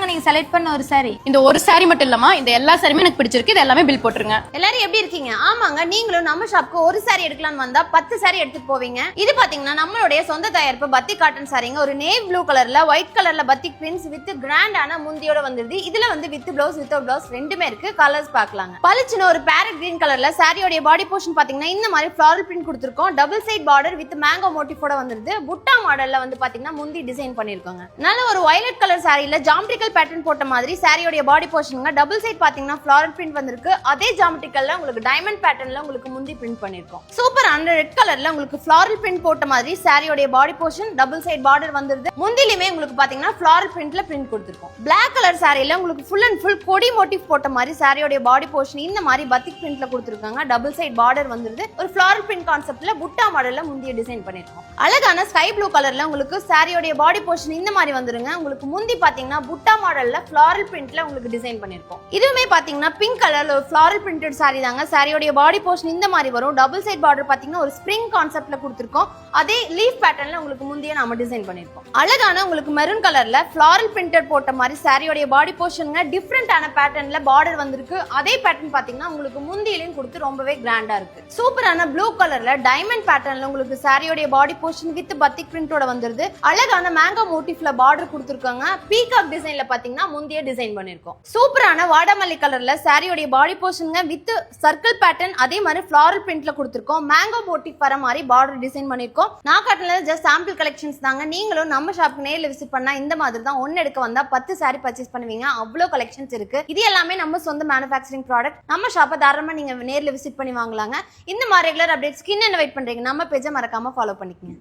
நீங்க செலக்ட் பண்ண ஒரு saree. இந்த ஒரு saree மட்டும் இல்லமா, இந்த எல்லா சாரியுமே எனக்கு பிடிச்சிருக்கு. இது எல்லாமே பில் போட்டுருங்க. எல்லாரும் எப்படி இருக்கீங்க? ஆமாங்க, நீங்களும் நம்ம ஷாப்க்கு ஒரு saree எடுக்கலாம்னு வந்தா 10 saree எடுத்துட்டு போவீங்க. இது பாத்தீங்கன்னா நம்மளுடைய சொந்த தயாரிப்பு பத்திக் காட்டன் சாரிங்க. ஒரு நேவி ப்ளூ கலர்ல ஒயிட் கலர்ல பத்திக் பிரிண்ட்ஸ் வித் கிராண்டான முந்தியோட வந்துருது. இதுல வந்து வித் பிளவுஸ் வித் பிளவுஸ் ரெண்டுமே இருக்கு. கலர்ஸ் பார்க்கலாங்க. பளிச்சுன்னு ஒரு பேரட் கிரீன் கலர்ல சாரியோட பாடி போர்ஷன் பாத்தீங்கன்னா இந்த மாதிரி ஃப்ளாரல் பிரிண்ட் கொடுத்திருக்கோம். Double side border with mango மோட்டிஃபோட வந்துருது. புட்டா மாடல்ல வந்து பாத்தீங்கன்னா முந்தி டிசைன் பண்ணிருக்காங்க. நல்ல ஒரு வயலட் கலர் சாரியில ஜாமெட்ரிக்கல் பேட்டர்ன் போட்ட மாதிரி சாரியோட பாடி போர்ஷனுங்க. டபுள் சைட் பாத்தீங்கன்னா ஃப்ளாரல் பிரிண்ட் வந்திருக்கு. அதே ஜாமெட்ரிக்கல்ல உங்களுக்கு டைமண்ட் பேட்டர்ன்ல உங்களுக்கு முந்தி பிரிண்ட் பண்ணிருக்கோம். சூப்பர் அந்த ரெட் கலர்ல உங்களுக்கு ஃப்ளாரல் பிரிண்ட் போட்ட மாதிரி சாரியோட body portion double side border வந்துருது. முந்திலுமே உங்களுக்கு பாத்தீங்கன்னா ஃப்ளாரல் பிரிண்ட்ல பிரிண்ட் கொடுத்திருக்கோம். Black கலர் சாரியில உங்களுக்கு ஃபுல் அண்ட் ஃபுல் கொடி மோட்டிவ் போட்ட மாதிரி சாரியோட பாடி போர்ஷன் இந்த மாதிரி பத்திக் பிரிண்ட்ல கொடுத்திருக்காங்க. டபுள் சைட் பார்டர் வந்துருது. ஒரு ஃப்ளாரல் பிரிண்ட் கான்செப்ட்ல புட்டா மாடல்ல முந்திய டிசைன் பண்ணிருக்கோம். அழகான ஸ்கை ப்ளூ கலர்ல உங்களுக்கு சாரியோட பாடி போர்ஷன் இந்த மாதிரி வந்துருங்க. உங்களுக்கு முந்தி பாத்தீங்கன்னா புட்டா மாடல்ல ஃப்ளாரல் பிரிண்ட்ல உங்களுக்கு டிசைன் பண்ணிருக்கோம். இதுவுமே பாத்தீங்கன்னா பிங்க் கலர்ல ஒரு ஃப்ளாரல் பிரிண்டட் சாரி தாங்க. சாரியோட பாடி போர்ஷன் இந்த மாதிரி வரும். டபுள் சைட் பார்டர் பாத்தீங்கன்னா ஒரு ஸ்ப்ரிங் கான்செப்ட்ல கொடுத்திருக்கோம். அதே லீஃப் பேட்டர்ன்ல உங்களுக்கு முந்திய நாம டிசைன் பண்ணிருக்கோம். அழகான உங்களுக்கு மெரூன் கலர்ல ஃப்ளாரல் பிரிண்டட் போட்ட மாதிரி சாரியோட பாடி போர்ஷன்ங்க டிஃபரெண்டான பேட்டர்ன்ல பார்டர் வந்திருக்கு. அதே பேட்டர்ன் பாத்தீங்கன்னா உங்களுக்கு முந்தியிலையும் கொடுத்து ரொம்பவே கிராண்டா இருக்கு. சூப்பரான ப்ளூ கலர்ல டைமண்ட் பேட்டர்ன்ல உங்களுக்கு சாரியோட பாடி போர்ஷன் வித் பத்திக் பிரிண்டோட வந்துருது. அழகான மேங்கோ மோட்டிஃப்ல பார்டர் கொடுத்திருக்காங்க. பீகாக் டிசைன்ல பாத்தீங்கன்னா முந்திய டிசைன் பண்ணிருக்கோம். சூப்பரான வாடாமல்லி கலர்ல சாரியோட பாடி போர்ஷன்ங்க வித் சர்க்கிள் பேட்டர்ன் அதே மாதிரி ஃப்ளாரல் பிரிண்ட்ல கொடுத்திருக்கோம். மேங்கோ மோட்டிவ் வர மாதிரி பார்டர் டிசைன் பண்ணிருக்கோம். நான் காட்டுல ஜஸ்ட் சாம்பிள் கலெக்ஷன்ஸ் தாங்க. நீங்களும் நம்ம ஷாப்க்கு நேர்ல விசிட் பண்ணா இந்த மாதிரி தான் ஒன்னு எடுக்க வந்தா 10 saree பர்ச்சேஸ் பண்ணுவீங்க. அவ்வளவு கலெக்ஷன்ஸ் இருக்கு. இது எல்லாமே நம்ம சொந்த மேனுஃபேக்சரிங் ப்ராடக்ட். நம்ம ஷாப்பை தாராளமா நீங்க நேர்ல விசிட் பண்ணி வாங்கலாங்க. இந்த மாதிரி ரெகுலர் அப்டேட் ஸ்கின் என்ன வெயிட் பண்றீங்க நம்ம பேஜை மறக்காம ஃபாலோ பண்ணிக்கங்க.